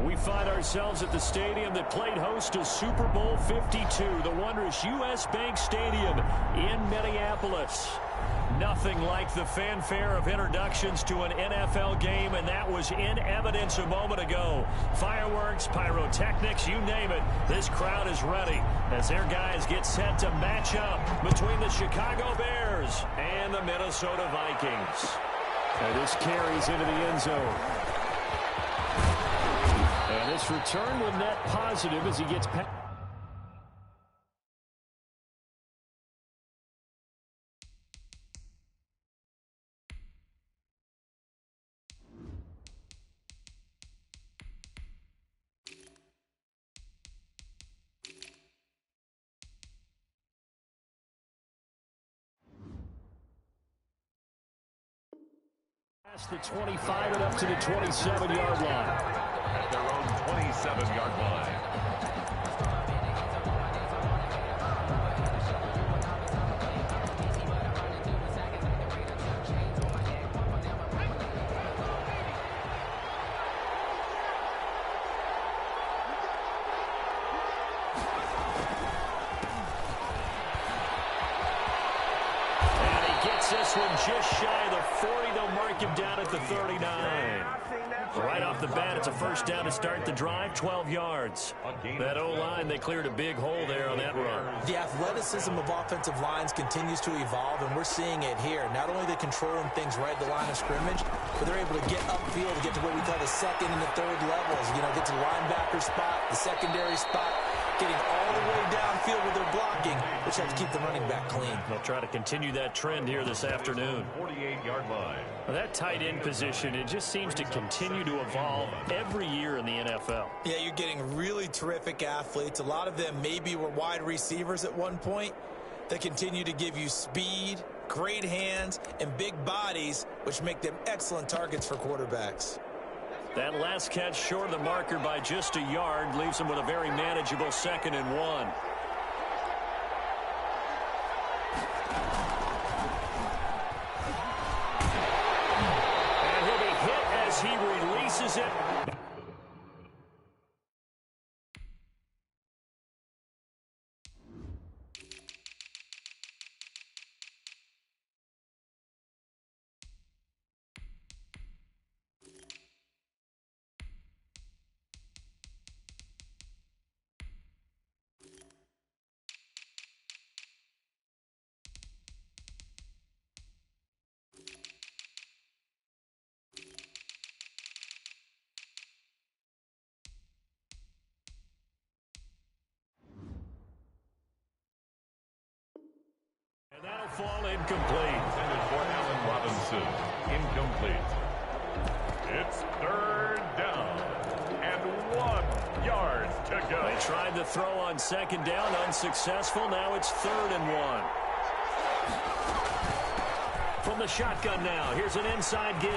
We find ourselves at the stadium that played host to Super Bowl 52, the wondrous U.S. Bank Stadium in Minneapolis. Nothing like the fanfare of introductions to an NFL game, and that was in evidence a moment ago. Fireworks, pyrotechnics, you name it. This crowd is ready as their guys get set to match up between the Chicago Bears and the Minnesota Vikings. And this carries into the end zone. And this return will net positive as he gets past. The 25 and up to the 27-yard line. At their own 27-yard line. And he gets this one just shy of the 40. They'll mark him down at the 39. Right off the bat, it's a first down to start the drive, 12 yards. That O-line, they cleared a big hole there on that run. The athleticism of offensive lines continues to evolve, and we're seeing it here. Not only are they controlling things right at the line of scrimmage, but they're able to get upfield to get to what we call the second and the third levels. You know, get to the linebacker spot, the secondary spot, getting all the way downfield with their blocking, which helps keep the running back clean. They'll try to continue that trend here this afternoon. 48-yard line. Well, that tight end position, it just seems to continue to evolve every year in the NFL. Yeah, you're getting really terrific athletes. A lot of them maybe were wide receivers at one point. They continue to give you speed, great hands, and big bodies, which make them excellent targets for quarterbacks. That last catch short of the marker by just a yard leaves him with a very manageable 2nd and 1. And he'll be hit as he releases it. And that'll fall incomplete. Intended for Allen Robinson. Incomplete. It's 3rd down and 1 yard to go. They tried the throw on 2nd down, unsuccessful. Now it's 3rd and 1. From the shotgun now, here's an inside give.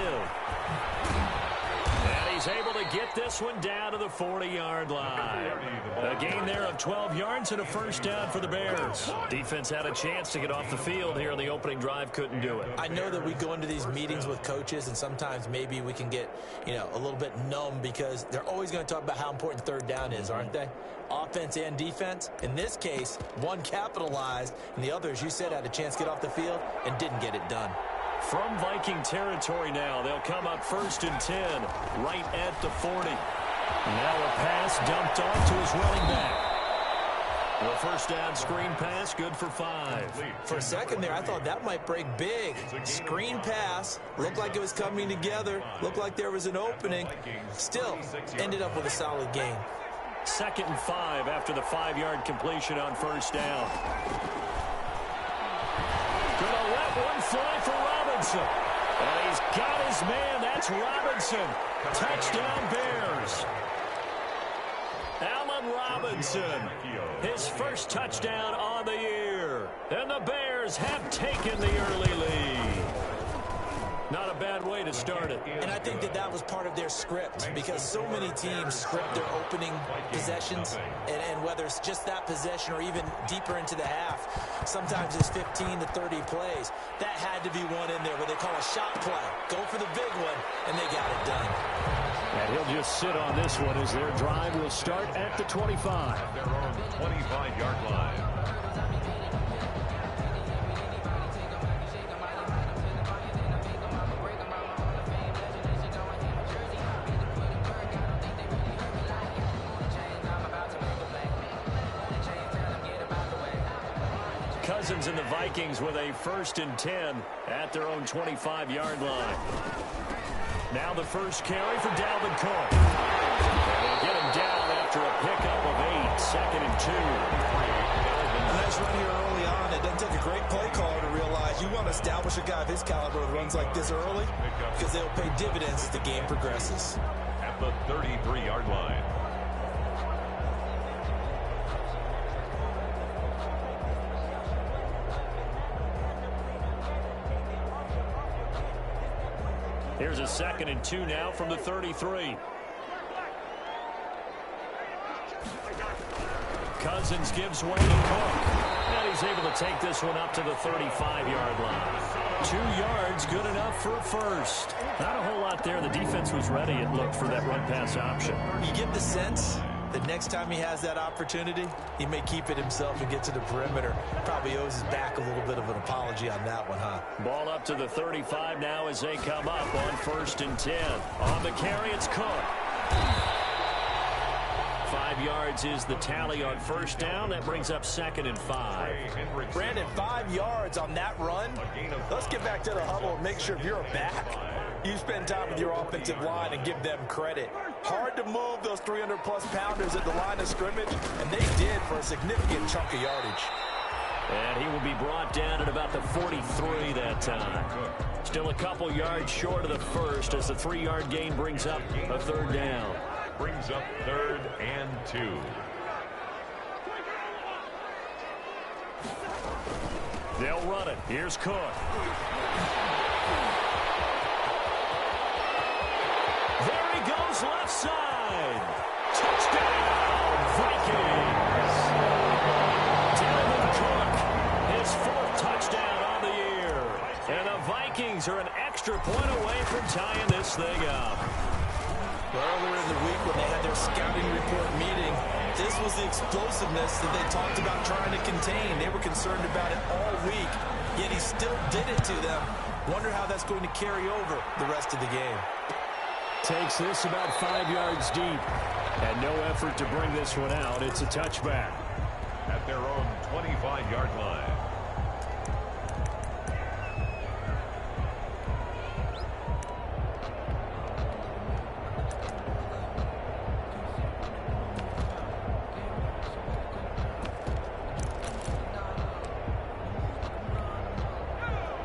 And he's able to get this one down to the 40-yard line. A gain there of 12 yards and a first down for the Bears. Defense had a chance to get off the field here in the opening drive, couldn't do it. I know that we go into these meetings with coaches, and sometimes maybe we can get, a little bit numb because they're always going to talk about how important 3rd down is, aren't they? Offense and defense. In this case, one capitalized, and the other, as you said, had a chance to get off the field and didn't get it done. From Viking territory now, they'll come up 1st and 10, right at the 40. Now a pass dumped off to his running back. The first down screen pass, good for 5. For a second there, I thought that might break big. Screen pass, looked like it was coming together, looked like there was an opening. Still, ended up with a solid gain. 2nd and 5 after the 5-yard completion on 1st down. Gonna let one fly for Robinson. And he's got his man. That's Robinson. Touchdown Bears. Allen Robinson, his first touchdown on the year. And the Bears have taken the early lead. Not a bad way to start it. And I think that was part of their script, because so many teams script their opening possessions, and whether it's just that possession or even deeper into the half, sometimes it's 15 to 30 plays. That had to be one in there where they call a shot play. Go for the big one, and they got it done. And he'll just sit on this one as their drive will start at the 25. At their own 25-yard line. Cousins and the Vikings with a 1st and 10 at their own 25-yard line. Now the first carry for Dalvin Cook. They'll get him down after a pickup of 8, 2nd and 2. A nice run here early on. It doesn't take a great play caller to realize you want to establish a guy of his caliber that runs like this early because they'll pay dividends as the game progresses. At the 33-yard line. Here's a 2nd and 2 now from the 33. Cousins gives way to Cook. And he's able to take this one up to the 35-yard line. 2 yards, good enough for a first. Not a whole lot there. The defense was ready, it looked, for that run-pass option. You get the sense that next time he has that opportunity, he may keep it himself and get to the perimeter. Probably owes his back a little bit of an apology on that one, huh? Ball up to the 35 now as they come up on 1st and 10. On the carry, it's Cook. 5 yards is the tally on 1st down. That brings up 2nd and 5. Brandon, 5 yards on that run. Let's get back to the huddle and make sure if you're a back, you spend time with your offensive line and give them credit. Hard to move those 300-plus pounders at the line of scrimmage, and they did for a significant chunk of yardage. And he will be brought down at about the 43 that time. Still a couple yards short of the first as the 3-yard gain brings up a 3rd down. Brings up 3rd and 2. They'll run it. Here's Cook. There he goes, left side. Touchdown, Vikings. Dalvin Cook, his 4th touchdown on the year. And the Vikings are an extra point away from tying this thing up. Earlier in the week when they had their scouting report meeting, this was the explosiveness that they talked about trying to contain. They were concerned about it all week, yet he still did it to them. Wonder how that's going to carry over the rest of the game. Takes this about 5 yards deep. And no effort to bring this one out. It's a touchback. At their own 25-yard line.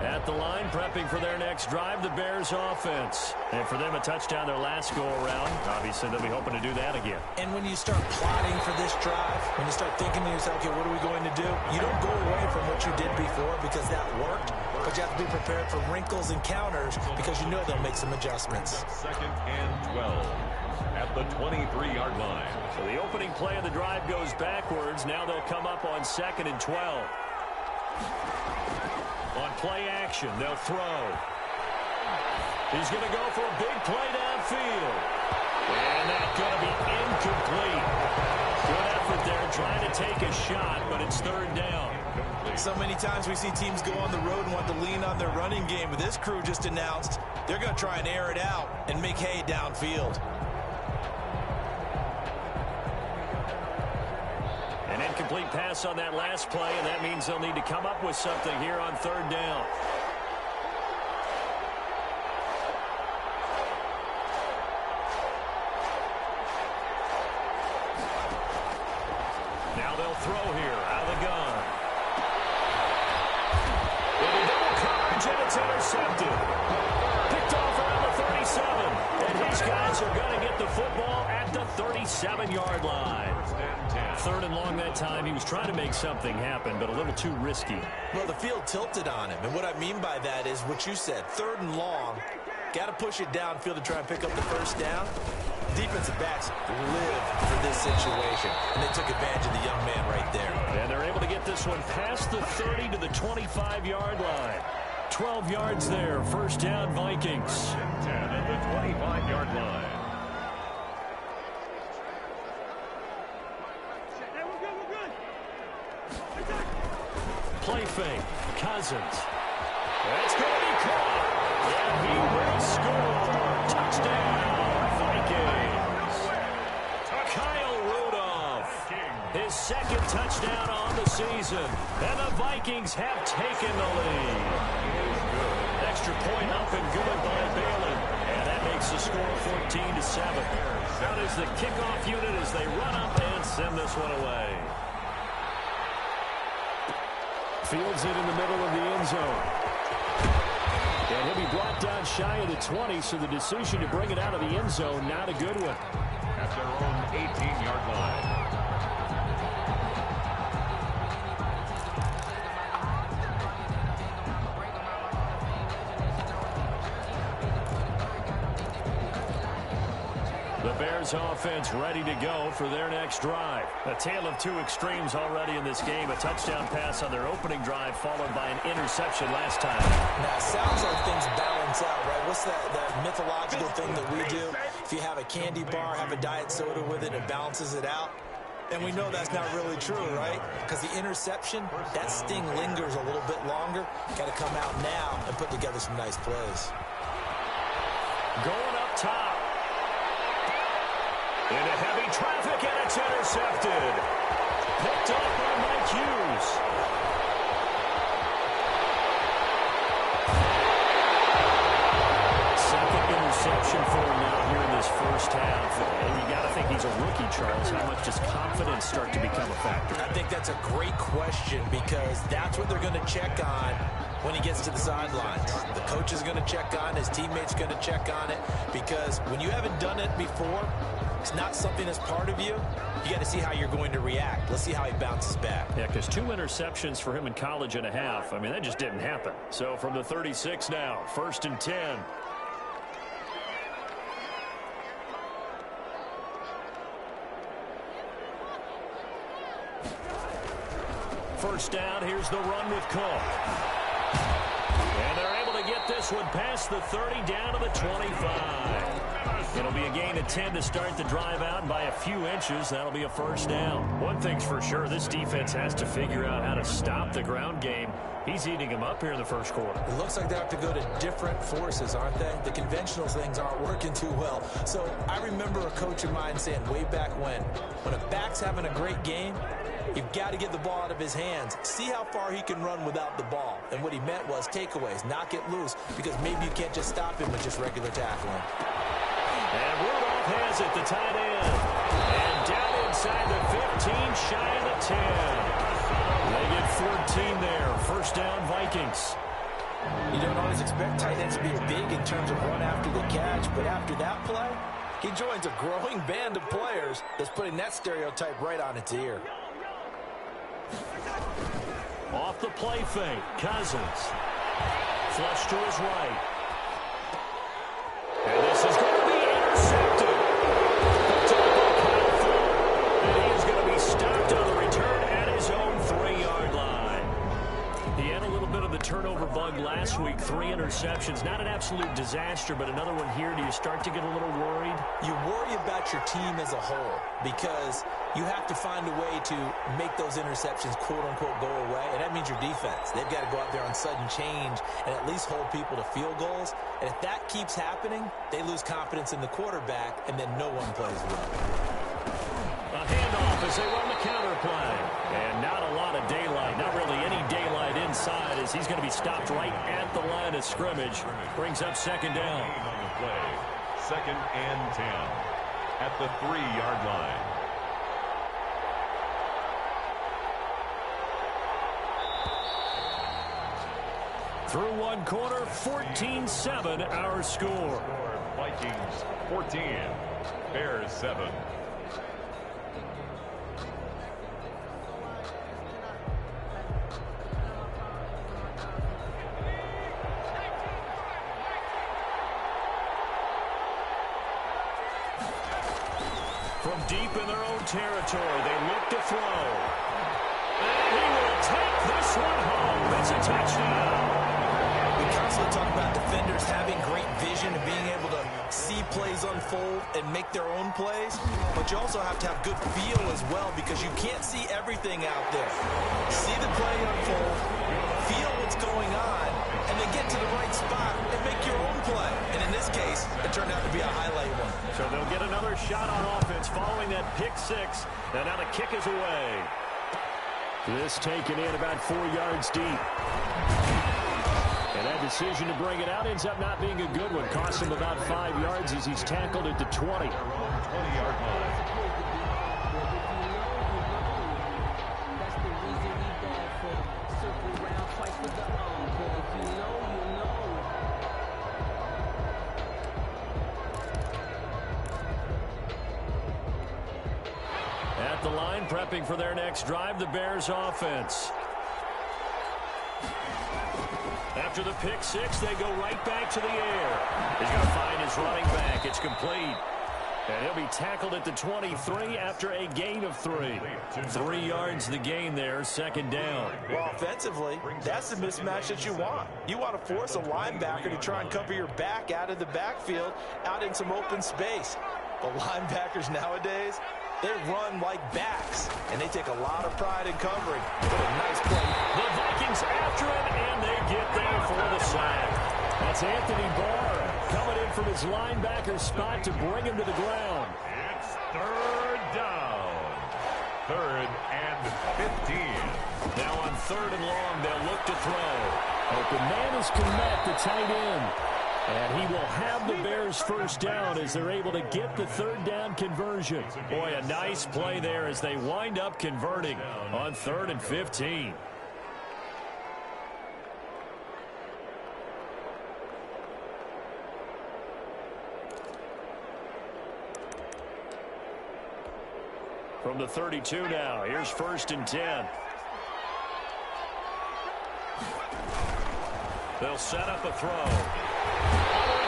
At the line, prepping for their next drive, the Bears offense. And for them, a touchdown their last go-around. Obviously, they'll be hoping to do that again. And when you start plotting for this drive, when you start thinking to yourself, okay, what are we going to do? You don't go away from what you did before because that worked, but you have to be prepared for wrinkles and counters because you know they'll make some adjustments. 2nd and 12 at the 23-yard line. So the opening play of the drive goes backwards. Now they'll come up on 2nd and 12. On play action, they'll throw. He's going to go for a big play downfield. And that's going to be incomplete. Good effort there, trying to take a shot, but it's 3rd down. So many times we see teams go on the road and want to lean on their running game, but this crew just announced they're going to try and air it out and make hay downfield. An incomplete pass on that last play, and that means they'll need to come up with something here on 3rd down. Now they'll throw here out of the gun. It'll be double coverage, and it's intercepted. Picked off around the 37, and his guys are going to get the football at the 37-yard line. 3rd and long that time. He was trying to make something happen, but a little too risky. Well, the field tilted on him, and what I mean by that is what you said, 3rd and long. Got to push it downfield to try and pick up the 1st down. Defensive backs live for this situation, and they took advantage of the young man right there. And they're able to get this one past the 30 to the 25-yard line. 12 yards there. 1st down, Vikings. 10 at the 25-yard line. play fake. Cousins. That's going to be caught. And he will score. Touchdown, Vikings. Kyle Rudolph. His second touchdown on the season. And the Vikings have taken the lead. Extra point up and good by Balin. And that makes the score 14-7. Out is the kickoff unit as they run up and send this one away. Fields it in the middle of the end zone. And he'll be brought down shy of the 20, so the decision to bring it out of the end zone, not a good one. At their own 18-yard line. The Bears offense ready to go for their next drive. A tale of two extremes already in this game. A touchdown pass on their opening drive followed by an interception last time. Now, it sounds like things balance out, right? What's that mythological thing that we do? If you have a candy bar, have a diet soda with it, it balances it out. And we know that's not really true, right? Because the interception, that sting lingers a little bit longer. Got to come out now and put together some nice plays. Going up top. Into heavy traffic, and it's intercepted. Picked up by Mike Hughes. Second interception for him now here in this first half. And you got to think he's a rookie, Charles. How much does confidence start to become a factor? I think that's a great question because that's what they're going to check on when he gets to the sidelines. The coach is going to check on, his teammates going to check on it, because when you haven't done it before, it's not something that's part of you. You got to see how you're going to react. Let's see how he bounces back. Yeah, because 2 interceptions for him in college and a half. I mean, that just didn't happen. So from the 36 now, 1st and 10. First down, here's the run with Cook. And they're able to get this one past the 30 down to the 25. It'll be a gain of 10 to start the drive out, and by a few inches, that'll be a first down. One thing's for sure, this defense has to figure out how to stop the ground game. He's eating him up here in the first quarter. It looks like they have to go to different forces, aren't they? The conventional things aren't working too well. So I remember a coach of mine saying way back when a back's having a great game, you've got to get the ball out of his hands. See how far he can run without the ball. And what he meant was takeaways, knock it loose, because maybe you can't just stop him with just regular tackling. And Rudolph has it, the tight end. And down inside the 15, shy of the 10. They get 14 there. First down, Vikings. You don't always expect tight ends to be big in terms of run after the catch, but after that play, he joins a growing band of players that's putting that stereotype right on its ear. Off the play fake, Cousins. Flush to his right. And this is going to be intercepted. And he is going to be stopped on the return at his own 3-yard line. He had a little bit of the turnover bug last week, 3 interceptions. Not an absolute disaster, but another one here. Do you start to get a little worried? You worry about your team as a whole because you have to find a way to make those interceptions, quote-unquote, go away, and that means your defense. They've got to go out there on sudden change and at least hold people to field goals. And if that keeps happening, they lose confidence in the quarterback, and then no one plays well. A handoff as they run the counter play. And not a lot of daylight, not really any daylight inside as he's going to be stopped right at the line of scrimmage. Brings up second down. On the play, 2nd and 10 at the 3-yard line. Through one quarter, 14-7 our score. Vikings 14, Bears 7. From deep in their own territory, they look to throw. And he will take this one home. It's a touchdown. We constantly talk about defenders having great vision and being able to see plays unfold and make their own plays, but you also have to have good feel as well because you can't see everything out there. See the play unfold, feel what's going on, and then get to the right spot and make your own play. And in this case, it turned out to be a highlight one. So they'll get another shot on offense following that pick six, and now the kick is away. This taken in about 4 yards deep. And that decision to bring it out ends up not being a good one. Cost him about 5 yards as he's tackled at the 20. 20-yard line. At the line, prepping for their next drive, the Bears offense. After the pick six, they go right back to the air. He's going to find his running back. It's complete. And he'll be tackled at the 23 after a gain of 3. 3 yards the gain there, second down. Well, offensively, that's the mismatch that you want. You want to force a linebacker to try and cover your back out of the backfield, out in some open space. But linebackers nowadays, they run like backs, and they take a lot of pride in covering. What a nice play. The Vikings after him, and they get there for the sack. That's Anthony Barr coming in from his linebacker spot to bring him to the ground. It's third down. 3rd and 15. Now on 3rd and long, they'll look to throw. Open man is Kmet, the tight end. And he will have the Bears first down as they're able to get the 3rd down conversion. Boy, a nice play there as they wind up converting on 3rd and 15. From the 32 now, here's 1st and 10. They'll set up a throw.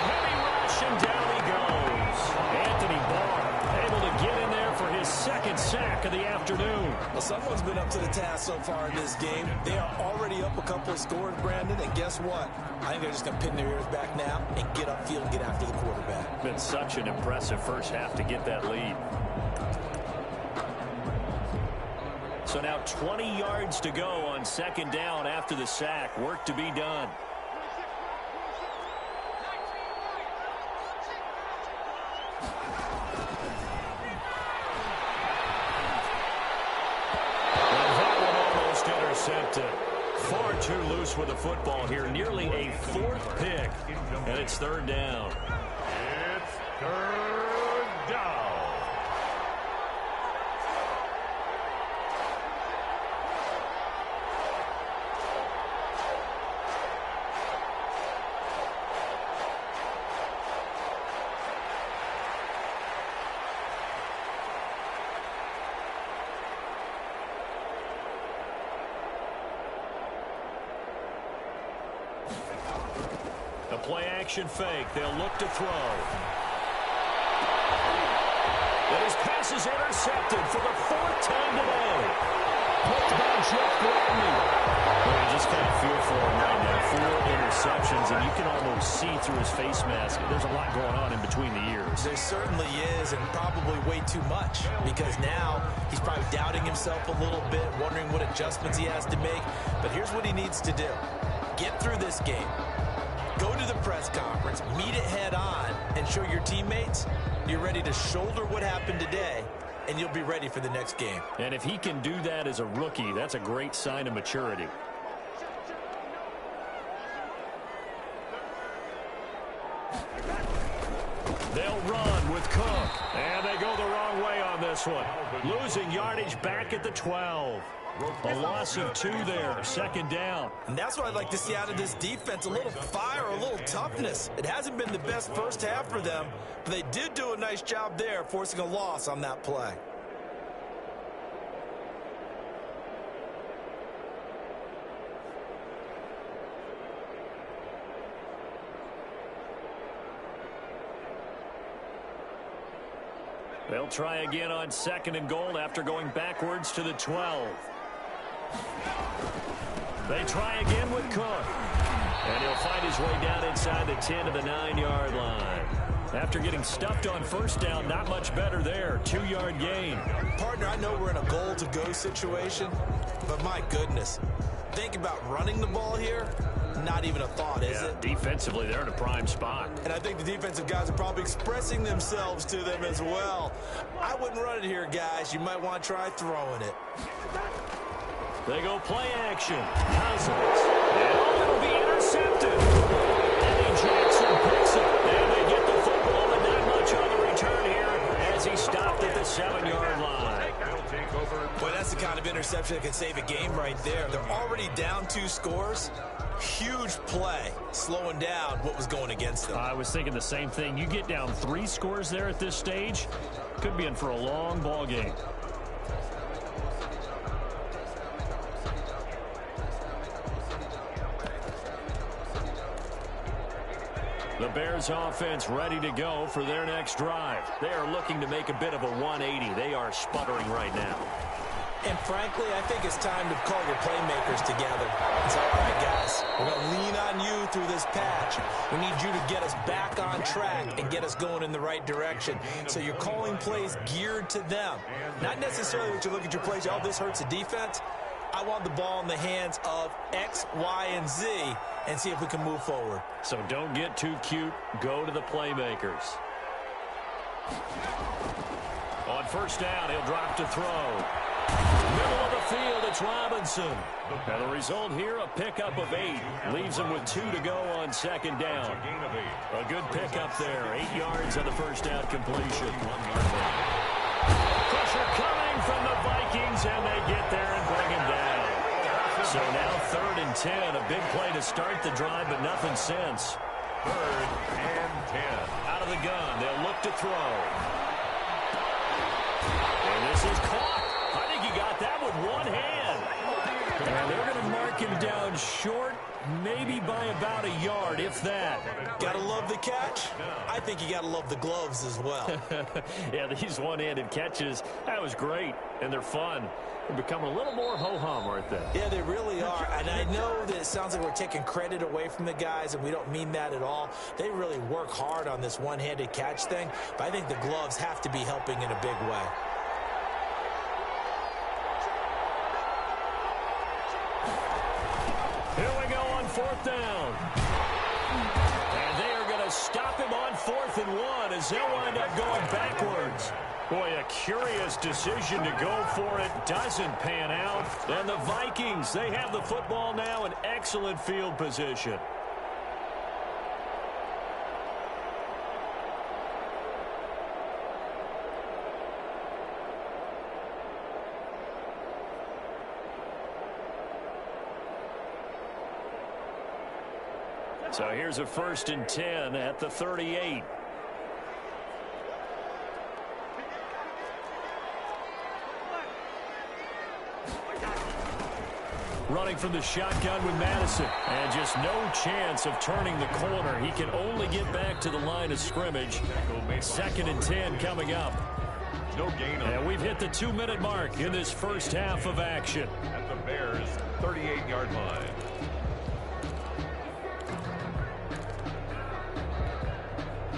Heavy rush, and down he goes. Anthony Barr able to get in there for his 2nd sack of the afternoon. Well, someone's been up to the task so far in this game. They are already up a couple of scores, Brandon, and guess what? I think they're just going to pin their ears back now and get upfield and get after the quarterback. Been such an impressive first half to get that lead. So now 20 yards to go on 2nd down after the sack. Work to be done. Intercepted. Far too loose with the football here. Nearly a 4th pick. And it's 3rd down. It's 3rd down. A play-action fake. They'll look to throw. And his pass is intercepted for the 4th time today. Picked by Jeff Gladney. Well, you just kind of feel for him right now. 4 interceptions, and you can almost see through his face mask. There's a lot going on in between the ears. There certainly is, and probably way too much, because now he's probably doubting himself a little bit, wondering what adjustments he has to make. But here's what he needs to do. Get through this game. Go to the press conference, meet it head on, and show your teammates you're ready to shoulder what happened today, and you'll be ready for the next game. And if he can do that as a rookie, that's a great sign of maturity. They'll run with Cook, and they go the wrong way on this one. Losing yardage back at the 12. A loss of 2 there, 2nd down. And that's what I'd like to see out of this defense, a little fire, a little toughness. It hasn't been the best first half for them, but they did do a nice job there, forcing a loss on that play. They'll try again on 2nd and goal after going backwards to the 12. They try again with Cook. And he'll find his way down inside the 10 to the 9-yard line. After getting stuffed on first down, not much better there. 2-yard gain. Partner, I know we're in a goal-to-go situation, but my goodness, think about running the ball here. Not even a thought, is it? Defensively, they're in a prime spot. And I think the defensive guys are probably expressing themselves to them as well. I wouldn't run it here, guys. You might want to try throwing it. They go play action. Cousins. And it'll be intercepted. Eddie Jackson picks it. And they get the football, but not much on the return here as he stopped at the 7-yard line. Boy, that's the kind of interception that can save a game right there. They're already down 2 scores. Huge play, slowing down what was going against them. I was thinking the same thing. You get down 3 scores there at this stage, could be in for a long ball game. The Bears offense ready to go for their next drive. They are looking to make a bit of a 180. They are sputtering right now. And frankly, I think it's time to call your playmakers together. It's all right, guys. We're going to lean on you through this patch. We need you to get us back on track and get us going in the right direction. So you're calling plays geared to them. Not necessarily that you look at your plays, oh, this hurts the defense. I want the ball in the hands of X, Y, and Z and see if we can move forward. So don't get too cute. Go to the playmakers. On first down, he'll drop to throw. Middle of the field, it's Robinson. And the result here, a pickup of 8. Leaves him with 2 to go on second down. A good pickup there. 8 yards on the first down completion. Pressure coming from the Vikings, and they get there and bring him down. So now 3rd and 10. A big play to start the drive, but nothing since. 3rd and 10. Out of the gun, they'll look to throw. And this is caught. I think he got that with one hand. And they're going to mark him down short, maybe by about a yard, if that. Gotta love the catch. I think you gotta love the gloves as well. Yeah, these one-handed catches, that was great, and they're fun. They're becoming a little more ho-hum, aren't they? Yeah, they really are. And I know that it sounds like we're taking credit away from the guys, and we don't mean that at all. They really work hard on this one-handed catch thing, but I think the gloves have to be helping in a big way. Here we go on 4th down. And they are going to stop him on 4th and 1 as they'll wind up going backwards. Boy, a curious decision to go for it. Doesn't pan out. And the Vikings, they have the football now in excellent field position. So here's a 1st and 10 at the 38. Running from the shotgun with Madison. And just no chance of turning the corner. He can only get back to the line of scrimmage. 2nd and 10 coming up. No gain on. And we've hit the 2-minute mark in this first half of action. At the Bears' 38-yard line.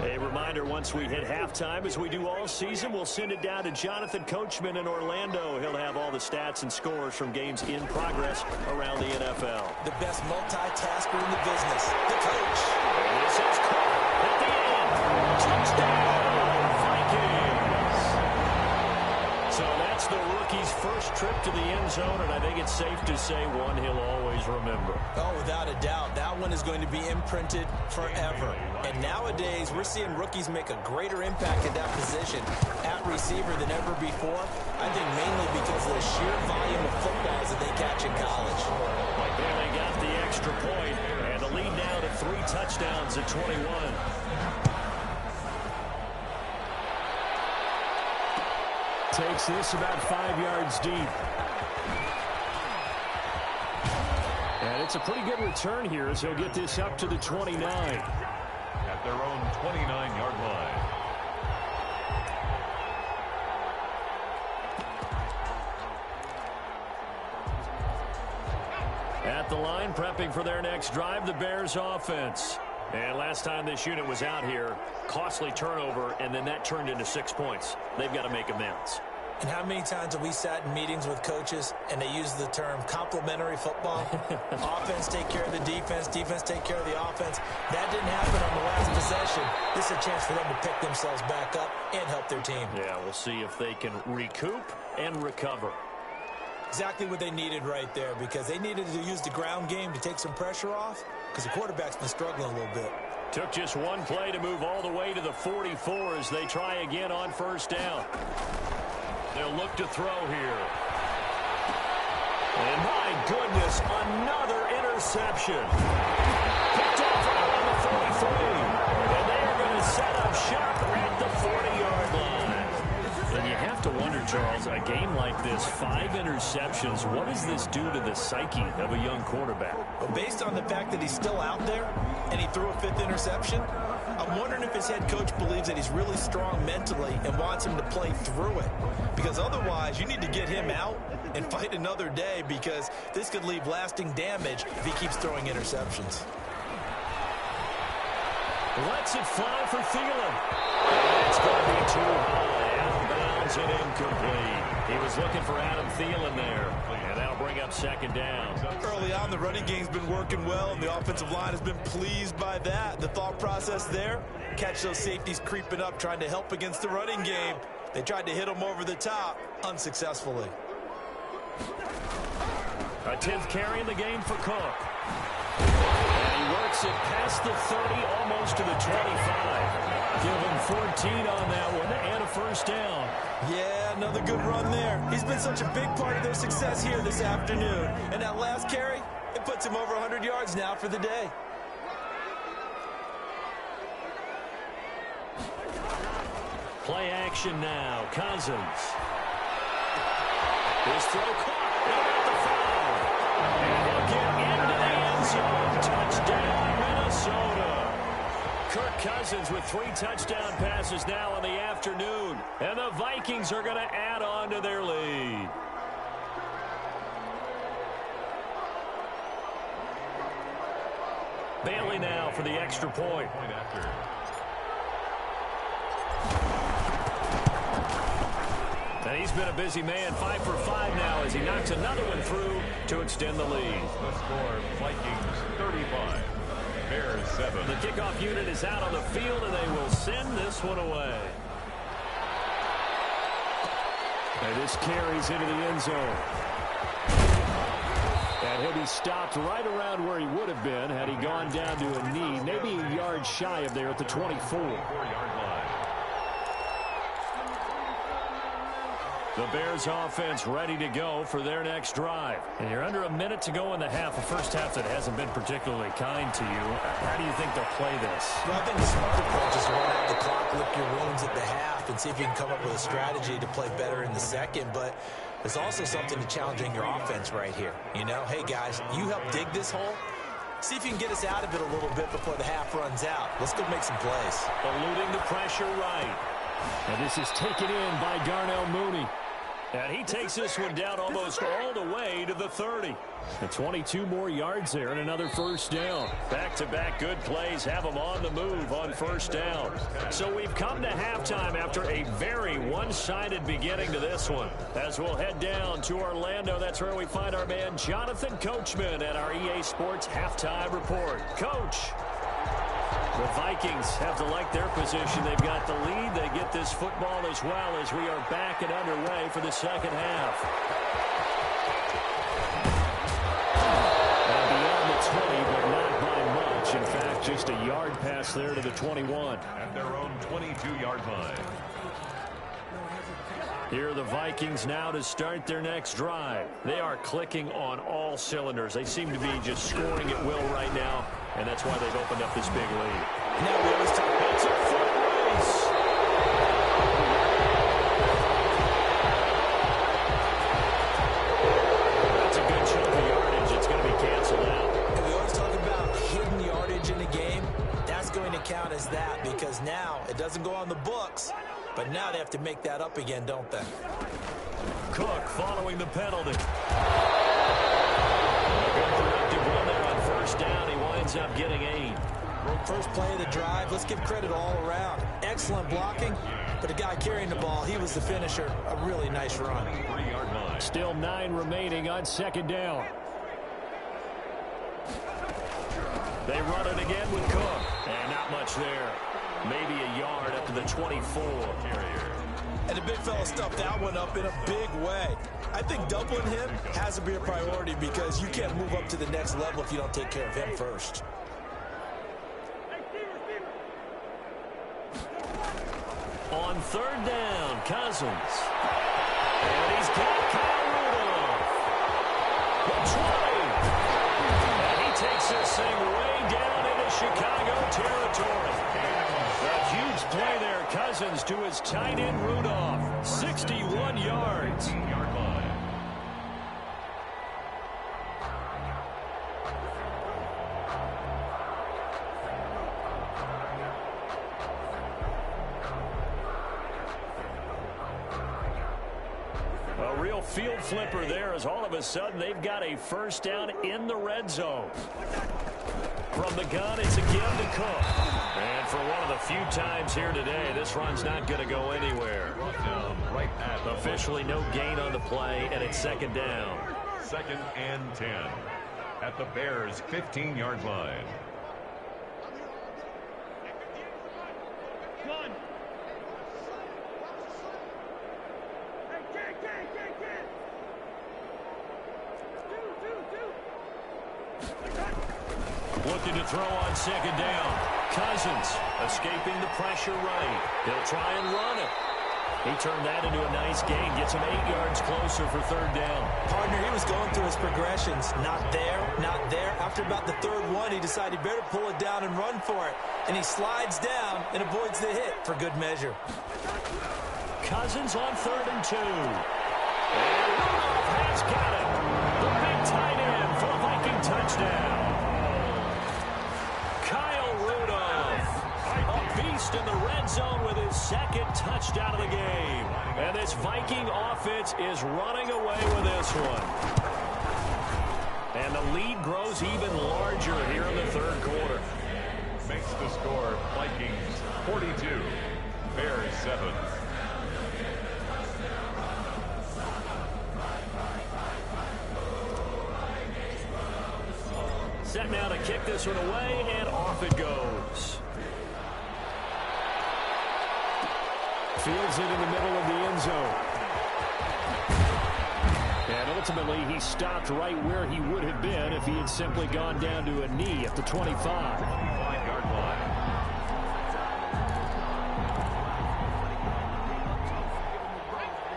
A reminder, once we hit halftime, as we do all season, we'll send it down to Jonathan Coachman in Orlando. He'll have all the stats and scores from games in progress around the NFL. The best multitasker in the business, the coach. And this is caught at the end. Touchdown, Vikings. So that's the rookie's first trip to the end zone, and I think it's safe to say one he'll always remember. Oh, without a doubt. That one is going to be imprinted forever. And nowadays, we're seeing rookies make a greater impact at that position at receiver than ever before. I think mainly because of the sheer volume of footballs that they catch in college. There they got the extra point, and the lead now to 3 touchdowns at 21. Takes this about 5 yards deep. And it's a pretty good return here as he'll get this up to the 29. At their own 29-yard line. At the line, prepping for their next drive, the Bears offense. And last time this unit was out here, costly turnover, and then that turned into 6 points. They've got to make amends. And how many times have we sat in meetings with coaches and they use the term complementary football? Offense take care of the defense, defense take care of the offense. That didn't happen on the last possession. This is a chance for them to pick themselves back up and help their team. Yeah, we'll see if they can recoup and recover. Exactly what they needed right there, because they needed to use the ground game to take some pressure off, because the quarterback's been struggling a little bit. Took just one play to move all the way to the 44 as they try again on first down. They'll look to throw here. And my goodness, another interception. Picked off right on the 43. And they are going to set up shop at the 40-yard line. And you have to wonder, Charles, a game like this, 5 interceptions, what does this do to the psyche of a young quarterback? Well, based on the fact that he's still out there and he threw a 5th interception, I'm wondering if his head coach believes that he's really strong mentally and wants him to play through it. Because otherwise, you need to get him out and fight another day, because this could leave lasting damage if he keeps throwing interceptions. Lets it fly for Thielen. It's going to be too high. Out of bounds and incomplete. He was looking for Adam Thielen there. And that'll bring up second down. Early on, the running game's been working well, and the offensive line has been pleased by that. The thought process there, catch those safeties creeping up, trying to help against the running game. They tried to hit them over the top, unsuccessfully. A 10th carry in the game for Cook. And he works it past the 30, almost to the 25. Give him 14 on that one and a first down. Yeah, another good run there. He's been such a big part of their success here this afternoon. And that last carry, it puts him over 100 yards now for the day. Play action now. Cousins. His throw caught. At the 5. And he'll get into the end zone. Touchdown, Minnesota. Kirk Cousins with 3 touchdown passes now in the afternoon. And the Vikings are going to add on to their lead. Bailey now for the extra point. And he's been a busy man, 5 for 5 now as he knocks another one through to extend the lead. The score, Vikings 35, Bears 7. The kickoff unit is out on the field, and they will send this one away. And this carries into the end zone. And he'll be stopped right around where he would have been had he gone down to a knee, maybe a yard shy of there at the 24. 4-yard line. The Bears offense ready to go for their next drive. And you're under a minute to go in the half, a first half that hasn't been particularly kind to you. How do you think they'll play this? Well, I think the smart approach is to run out the clock, lick your wounds at the half, and see if you can come up with a strategy to play better in the second. But there's also something to challenging your offense right here. You know, hey, guys, you help dig this hole. See if you can get us out of it a little bit before the half runs out. Let's go make some plays. Eluding the pressure right. And this is taken in by Darnell Mooney. And he takes this one down almost all the way to the 30. And 22 more yards there and another first down. Back-to-back good plays have them on the move on first down. So we've come to halftime after a very one-sided beginning to this one. As we'll head down to Orlando, that's where we find our man Jonathan Coachman at our EA Sports Halftime Report. Coach. The Vikings have to like their position. They've got the lead. They get this football as well as we are back and underway for the second half. And beyond the 20, but not by much. In fact, just a yard pass there to the 21. At their own 22-yard line. Here are the Vikings now to start their next drive. They are clicking on all cylinders. They seem to be just scoring at will right now, and that's why they've opened up this big lead. Now we always talk about It's a foot race. That's a good chunk of yardage. It's going to be canceled out. And we always talk about hidden yardage in a game. That's going to count as that, because now it doesn't go on the books, but now they have to make that up again, don't they? Cook following the penalty. Good productive ends up getting 8. First play of the drive, let's give credit all around. Excellent blocking, but the guy carrying the ball, he was the finisher. A really nice run. 3-yard line. Still 9 remaining on second down. They run it again with Cook. And not much there. Maybe a yard up to the 24. And the big fella stuffed that one up in a big way. I think doubling him has to be a priority because you can't move up to the next level if you don't take care of him first. On third down, Cousins. And he's got Kyle Rudolph. The 20. And he takes this thing way down into Chicago territory. A huge play there, Cousins to his tight end Rudolph. 61 yards. 15-yard line. A real field flipper there as all of a sudden they've got a first down in the red zone. From the gun, it's again to Cook. And for one of the few times here today, this run's not going to go anywhere. Right at Officially no gain on the play, and it's second down. 2nd and 10 at the Bears' 15-yard line. Looking to throw on second down. Cousins escaping the pressure right. He'll try and run it. He turned that into a nice gain. Gets him 8 yards closer for third down. Partner, he was going through his progressions. Not there, not there. After about the third one, he decided he better pull it down and run for it. And he slides down and avoids the hit for good measure. Cousins on 3rd and 2. And Rudolph has got it. The big tight end for a Viking touchdown. Kyle Rudolph, a beast in the red zone with his 2nd touchdown of the game. And this Viking offense is running away with this one. And the lead grows even larger here in the 3rd quarter. Makes the score Vikings 42, Bears 7. Set now to kick this one away, and off it goes. Fields it in the middle of the end zone. And ultimately, he stopped right where he would have been if he had simply gone down to a knee at the 25. 25-yard line.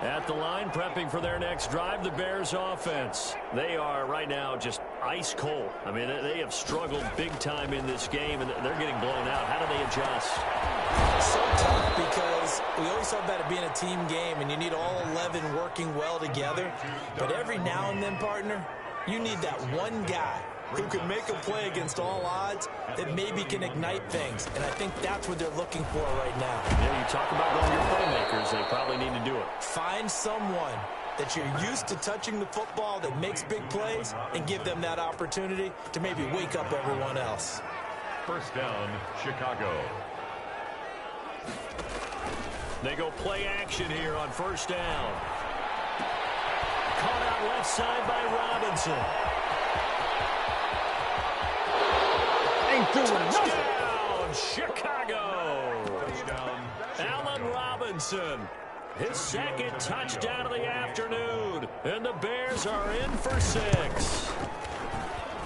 At the line, prepping for their next drive, the Bears offense. They are right now just ice cold. I mean, they have struggled big time in this game, and they're getting blown out. How do they adjust? So tough because we always talk about it being a team game, and you need all 11 working well together. But every now and then, partner, you need that one guy who can make a play against all odds that maybe can ignite things. And I think that's what they're looking for right now. Yeah, you talk about going your playmakers. They probably need to do it. Find someone that you're used to touching the football that makes big plays and give them that opportunity to maybe wake up everyone else. First down, Chicago. They go play action here on first down. Caught out left side by Robinson. Touchdown, Chicago. Touchdown, Allen Robinson, his 2nd touchdown of the afternoon. And the Bears are in for 6.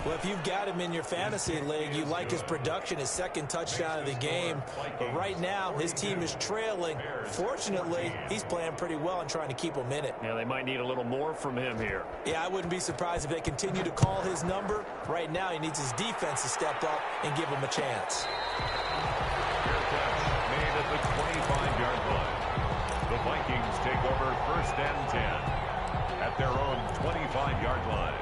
Well, if you've got him in your fantasy league, you like his production, his 2nd touchdown of the game. But right now, his team is trailing. Fortunately, he's playing pretty well and trying to keep them in it. Yeah, they might need a little more from him here. Yeah, I wouldn't be surprised if they continue to call his number. Right now, he needs his defense to step up and give him a chance. fair catch made at the 25-yard line. The Vikings take over 1st and 10 at their own 25-yard line.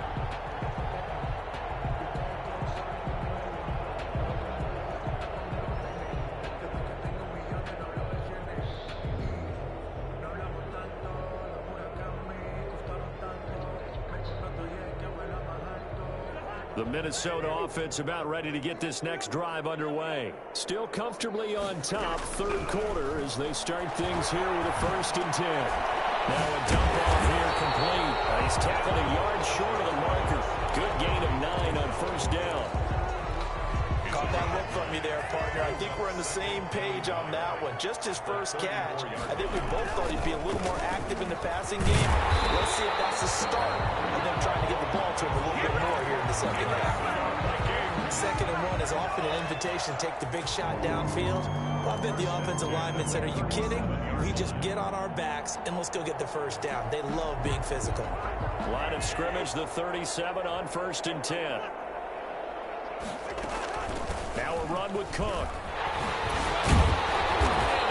The Minnesota offense about ready to get this next drive underway. Still comfortably on top, third quarter, as they start things here with a 1st and 10. Now a dump off here complete. He's tackled a yard short of the marker. Good gain of 9 on 1st down. Caught that look from me there, partner. I think we're on the same page on that one. Just his first catch. I think we both thought he'd be a little more active in the passing game. Let's see if that's the start of them trying to get the ball to him a little bit more here in the second half. 2nd and 1 is often an invitation to take the big shot downfield. I bet the offensive linemen said, are you kidding? We just get on our backs and let's go get the 1st down. They love being physical. Line of scrimmage, the 37 on 1st and 10. Now a run with Cook. And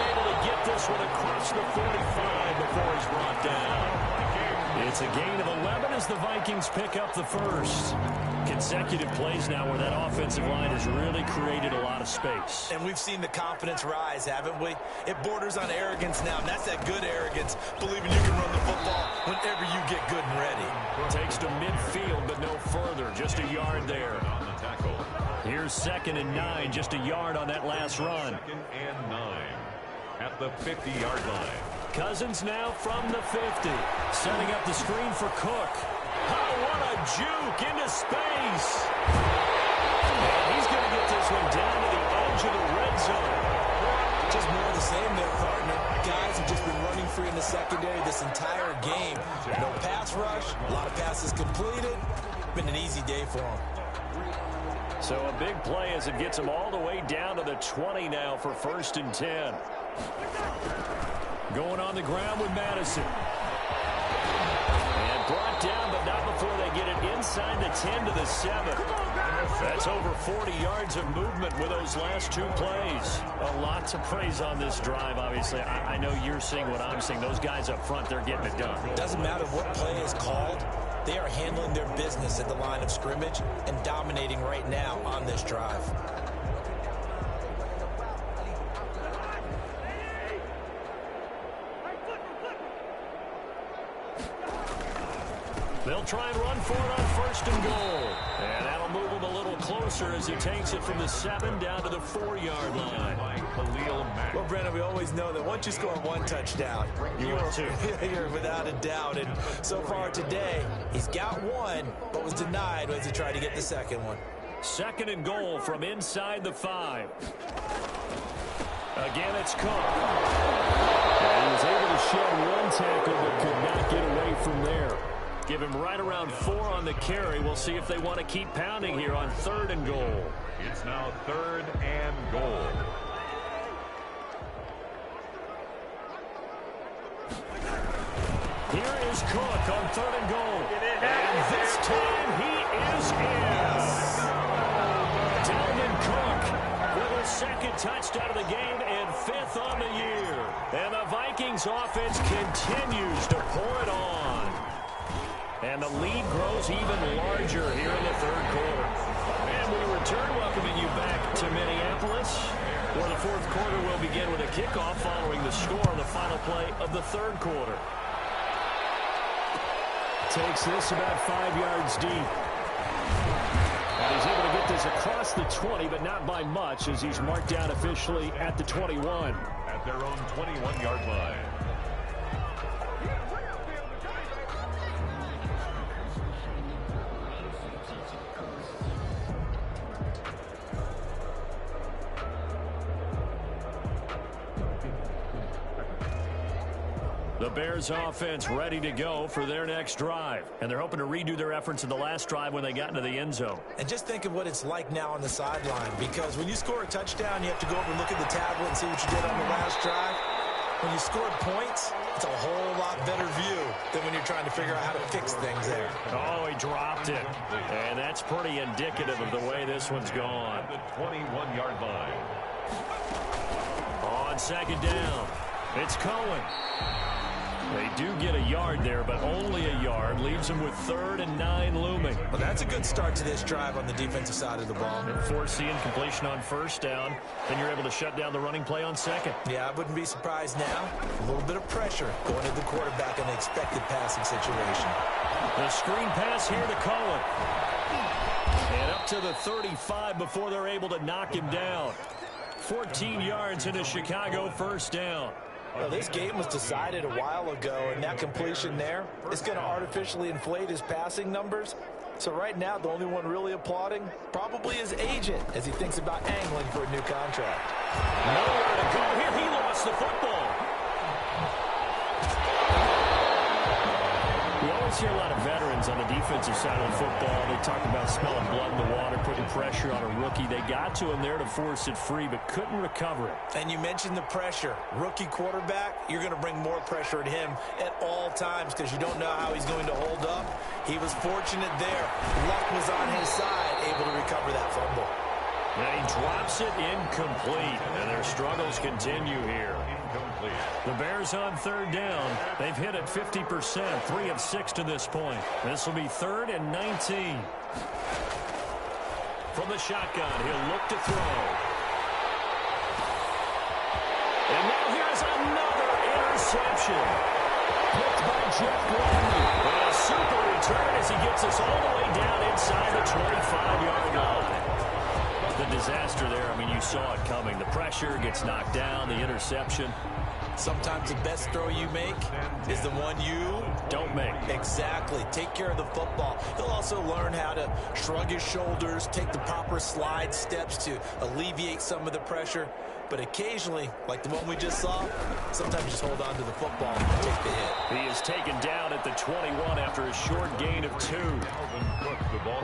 able to get this one across the 45 before he's brought down. It's a gain of 11 as the Vikings pick up the 1st. Consecutive plays now where that offensive line has really created a lot of space. And we've seen the confidence rise, haven't we? It borders on arrogance now, and that's that good arrogance, believing you can run the football whenever you get good and ready. Takes to midfield, but no further. Just a yard there. On the tackle. Here's 2nd and 9, just a yard on that last run. 2nd and 9 at the 50-yard line. Cousins now from the 50, setting up the screen for Cook. Oh, what a juke into space. And he's going to get this one down to the edge of the red zone. Just more of the same there, partner. Guys have just been running free in the secondary this entire game. No pass rush, a lot of passes completed. Been an easy day for them. So a big play as it gets him all the way down to the 20 now for 1st and 10. Going on the ground with Madison. And brought down, but not before they get it inside the 10 to the 7. That's over 40 yards of movement with those last 2 plays. A lot to praise on this drive, obviously. I know you're seeing what I'm seeing. Those guys up front, they're getting it done. Doesn't matter what play is called. They are handling their business at the line of scrimmage and dominating right now on this drive. They'll try and run for it on 1st and goal. And that'll move him a little closer as he takes it from the 7 down to the 4-yard line. Well, Brennan, we always know that once you score 1 touchdown, you're without a doubt. And so far today, he's got 1, but was denied as he tried to get the 2nd one. 2nd and goal from inside the 5. Again, it's Cook. And he was able to shed 1 tackle, but could not get away from there. Give him right around 4 on the carry. We'll see if they want to keep pounding here on 3rd and goal. It's now 3rd and goal. Here is Cook on 3rd and goal. And this time he is in. Dalvin Cook with his 2nd touchdown of the game and 5th on the year. And the Vikings offense continues to pour it on. And the lead grows even larger here in the 3rd quarter. And we return, welcoming you back to Minneapolis, where the 4th quarter will begin with a kickoff following the score on the final play of the 3rd quarter. Takes this about 5 yards deep. And he's able to get this across the 20, but not by much, as he's marked down officially at the 21. At their own 21-yard line. The Bears offense ready to go for their next drive. And they're hoping to redo their efforts in the last drive when they got into the end zone. And just think of what it's like now on the sideline, because when you score a touchdown, you have to go over and look at the tablet and see what you did on the last drive. When you scored points, it's a whole lot better view than when you're trying to figure out how to fix things there. Oh, he dropped it. And that's pretty indicative of the way this one's gone. The 21-yard line. On 2nd down, it's Cohen. They do get a yard there, but only a yard. Leaves them with 3rd and 9 looming. Well, that's a good start to this drive on the defensive side of the ball. And forcing completion on 1st down. Then you're able to shut down the running play on 2nd. Yeah, I wouldn't be surprised now. A little bit of pressure going to the quarterback in the expected passing situation. The screen pass here to Cohen. And up to the 35 before they're able to knock him down. 14 yards into Chicago, first down. Well, this game was decided a while ago, and that completion there is going to artificially inflate his passing numbers. So right now, the only one really applauding probably his agent as he thinks about angling for a new contract. Nowhere to go here. He lost the football. We always hear a lot of veterans on the defensive side of the football. They talk about smelling blood in the water, putting pressure on a rookie. They got to him there to force it free, but couldn't recover it. And you mentioned the pressure. Rookie quarterback, you're going to bring more pressure at him at all times because you don't know how he's going to hold up. He was fortunate there. Luck was on his side, able to recover that fumble. And he drops it incomplete, and their struggles continue here. The Bears on third down. They've hit it 50%, 3 of 6 to this point. This will be 3rd and 19. From the shotgun, he'll look to throw. And now here's another interception. Picked by Jeff Gladney. And a super return as he gets us all the way down inside the 25-yard line. The disaster there, I mean, you saw it coming. The pressure gets knocked down, the interception. Sometimes the best throw you make is the one you don't make. Exactly. Take care of the football. He'll also learn how to shrug his shoulders, take the proper slide steps to alleviate some of the pressure. But occasionally, like the one we just saw, sometimes just hold on to the football and take the hit. He is taken down at the 21 after a short gain of 2.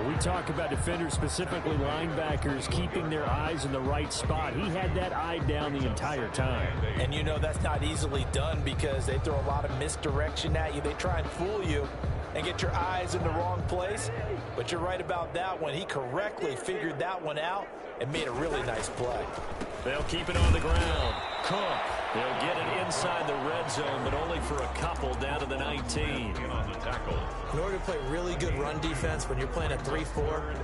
We talk about defenders, specifically linebackers, keeping their eyes in the right spot. He had that eye down the entire time. And you know that's not easily done because they throw a lot of misdirection at you. They try and fool you and get your eyes in the wrong place. But you're right about that one. He correctly figured that one out and made a really nice play. They'll keep it on the ground. Cook. They'll get it inside the red zone, but only for a couple down to the 19. In order to play really good run defense when you're playing a 3-4,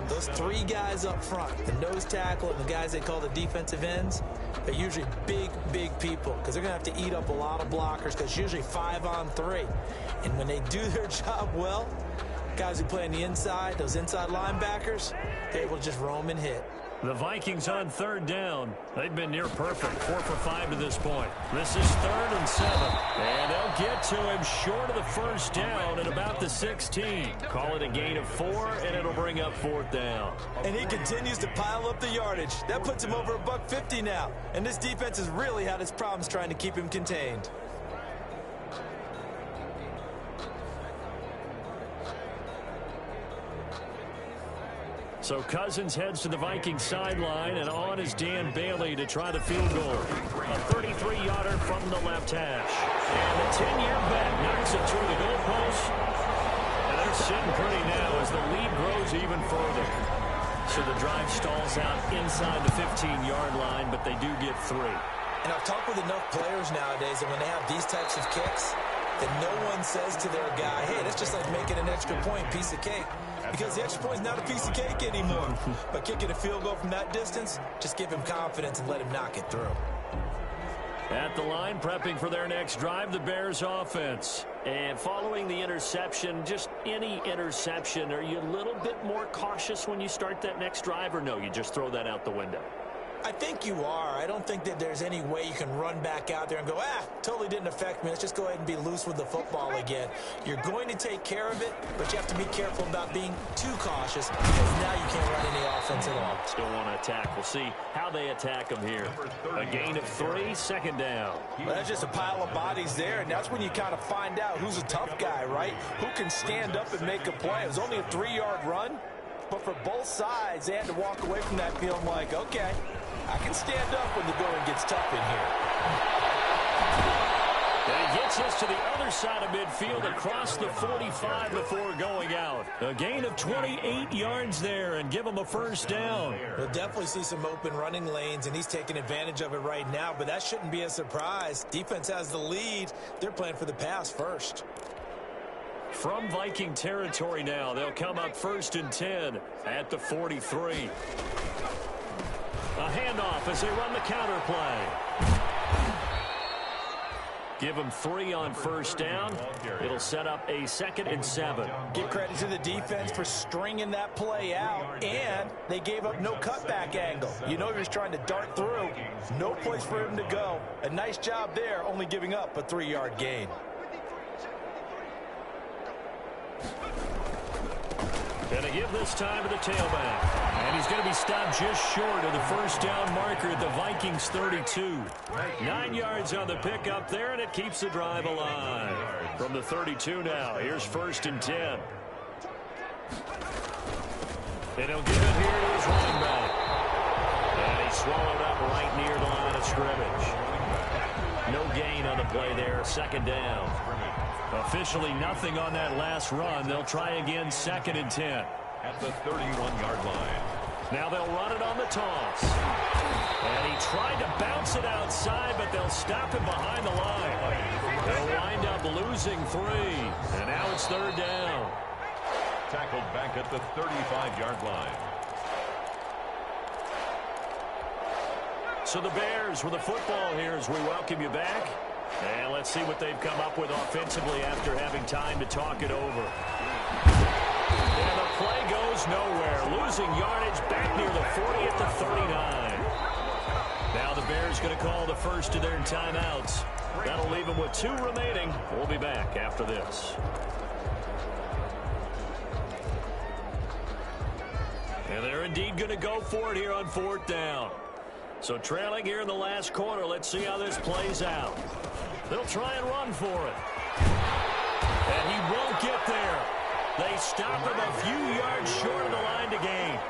those 3 guys up front, the nose tackle and the guys they call the defensive ends, they're usually big, big people because they're going to have to eat up a lot of blockers because it's usually 5 on 3. And when they do their job well, guys who play on the inside, those inside linebackers, they're able to just roam and hit. The Vikings on third down. They've been near perfect, 4 for 5 to this point. This is 3rd and 7. And they'll get to him short of the first down at about the 16. Call it a gain of 4, and it'll bring up 4th down. And he continues to pile up the yardage. That puts him over $150 now. And this defense has really had its problems trying to keep him contained. So Cousins heads to the Vikings sideline, and on is Dan Bailey to try the field goal. A 33-yarder from the left hash. And the 10-year bet knocks it through the goalpost. And they're sitting pretty now as the lead grows even further. So the drive stalls out inside the 15-yard line, but they do get 3. And I've talked with enough players nowadays that when they have these types of kicks, that no one says to their guy, hey, that's just like making an extra point, piece of cake. Because the extra point is not a piece of cake anymore. But kicking a field goal from that distance, just give him confidence and let him knock it through. At the line, prepping for their next drive, the Bears offense. And following the interception, just any interception, are you a little bit more cautious when you start that next drive, or no, you just throw that out the window? I think you are. I don't think that there's any way you can run back out there and go, totally didn't affect me. Let's just go ahead and be loose with the football again. You're going to take care of it, but you have to be careful about being too cautious because now you can't run any offense at all. Still want to attack. We'll see how they attack them here. A gain of 3, 2nd down. Well, that's just a pile of bodies there, and that's when you kind of find out who's a tough guy, right? Who can stand up and make a play. It was only a 3-yard run, but for both sides, they had to walk away from that feeling like, okay, I can stand up when the going gets tough in here. And he gets us to the other side of midfield across the 45 before going out. A gain of 28 yards there and give him a first down. We'll definitely see some open running lanes, and he's taking advantage of it right now, but that shouldn't be a surprise. Defense has the lead. They're playing for the pass first. From Viking territory now, they'll come up 1st and 10 at the 43. A handoff as they run the counter play. Give them 3 on first down. It'll set up a 2nd and 7. Give credit to the defense for stringing that play out, and they gave up no cutback angle. You know he was trying to dart through. No place for him to go. A nice job there, only giving up a 3-yard gain. Gonna give this time to the tailback. And he's going to be stopped just short of the first down marker at the Vikings 32. 9 yards on the pickup there, and it keeps the drive alive. From the 32 now, here's 1st and 10. And he'll give it here to his running back. And he's swallowed up right near the line of scrimmage. No gain on the play there, 2nd down. Officially nothing on that last run. They'll try again, 2nd and 10. At the 31-yard line. Now they'll run it on the toss. And he tried to bounce it outside, but they'll stop him behind the line. They'll wind up losing 3. And now it's 3rd down. Tackled back at the 35-yard line. So the Bears with the football here as we welcome you back. And let's see what they've come up with offensively after having time to talk it over. And the play goes nowhere. Losing yardage back near the 40 at the 39. Now the Bears going to call the first of their timeouts. That'll leave them with 2 remaining. We'll be back after this. And they're indeed going to go for it here on 4th down. So trailing here in the last quarter, let's see how this plays out. They'll try and run for it. And he won't get there. They stop him a few yards short of the line to gain.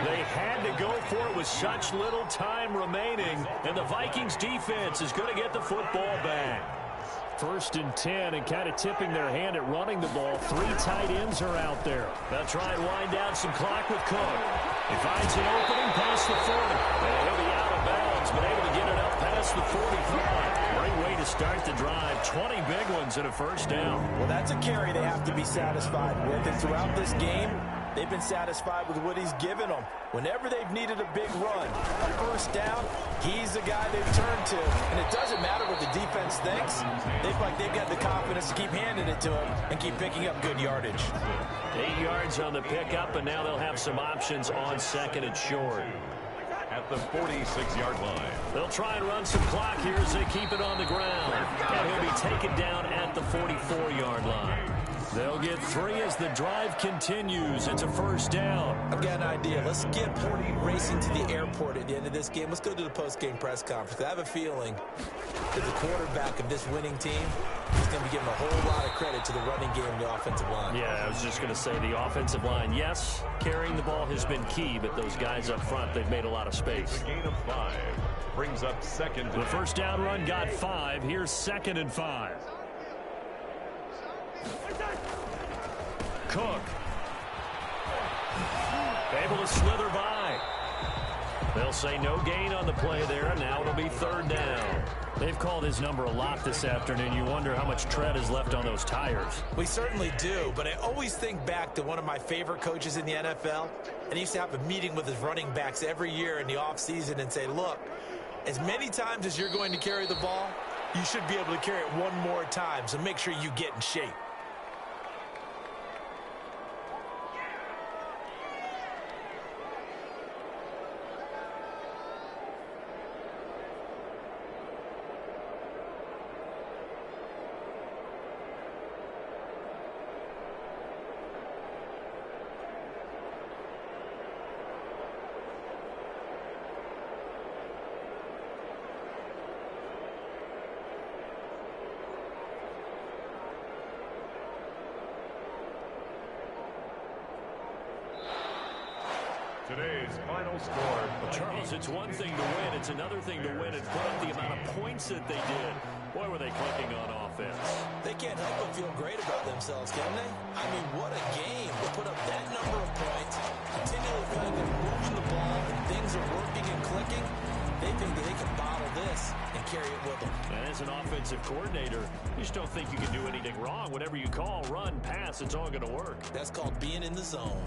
They had to go for it with such little time remaining, and the Vikings defense is going to get the football back. 1st and 10, and kind of tipping their hand at running the ball. 3 tight ends are out there. They'll try and wind down some clock with Cook. He finds an opening past the 40. And he'll be out of bounds, but able to get it up past the 45. Great way to start the drive. 20 big ones and a 1st down. Well, that's a carry they have to be satisfied with. And throughout this game, they've been satisfied with what he's given them. Whenever they've needed a big run, a 1st down, he's the guy they've turned to. And it doesn't matter what the defense thinks. They feel like they've got the confidence to keep handing it to him and keep picking up good yardage. 8 yards on the pickup, and now they'll have some options on 2nd and short. At the 46-yard line. They'll try and run some clock here as they keep it on the ground. And he'll be taken down at the 44-yard line. They'll get 3 as the drive continues. It's a 1st down. I've got an idea. Let's skip racing to the airport at the end of this game. Let's go to the post-game press conference. I have a feeling that the quarterback of this winning team is going to be giving a whole lot of credit to the running game and the offensive line. Yeah, I was just going to say the offensive line. Yes, carrying the ball has been key, but those guys up front, they've made a lot of space. A gain of 5 brings up 2nd. The 1st down run got 5. Here's 2nd and 5. Cook. Able to slither by. They'll say no gain on the play there, and now it'll be 3rd down. They've called his number a lot this afternoon. You wonder how much tread is left on those tires. We certainly do, but I always think back to one of my favorite coaches in the NFL, and he used to have a meeting with his running backs every year in the offseason and say, look, as many times as you're going to carry the ball, you should be able to carry it one more time, so make sure you get in shape. Today's final score. Charles, it's one thing to win. It's another thing to win and put up the amount of points that they did. Boy, were they clicking on offense. They can't help but feel great about themselves, can they? I mean, what a game to put up that number of points, continually feeling like they're moving the ball, and things are working and clicking. They think that they can bottle this and carry it with them. And as an offensive coordinator, you just don't think you can do anything wrong. Whatever you call, run, pass, it's all going to work. That's called being in the zone.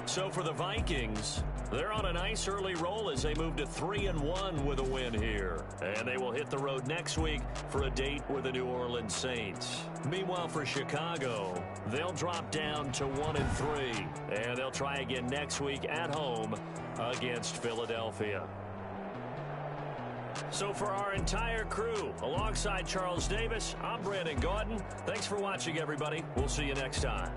So for the Vikings, They're on a nice early roll as they move to 3-1 with a win here. And they will hit the road next week for a date with the New Orleans Saints. Meanwhile, for Chicago, they'll drop down to 1-3. And they'll try again next week at home against Philadelphia. So for our entire crew, alongside Charles Davis, I'm Brandon Gaudin. Thanks for watching, everybody. We'll see you next time.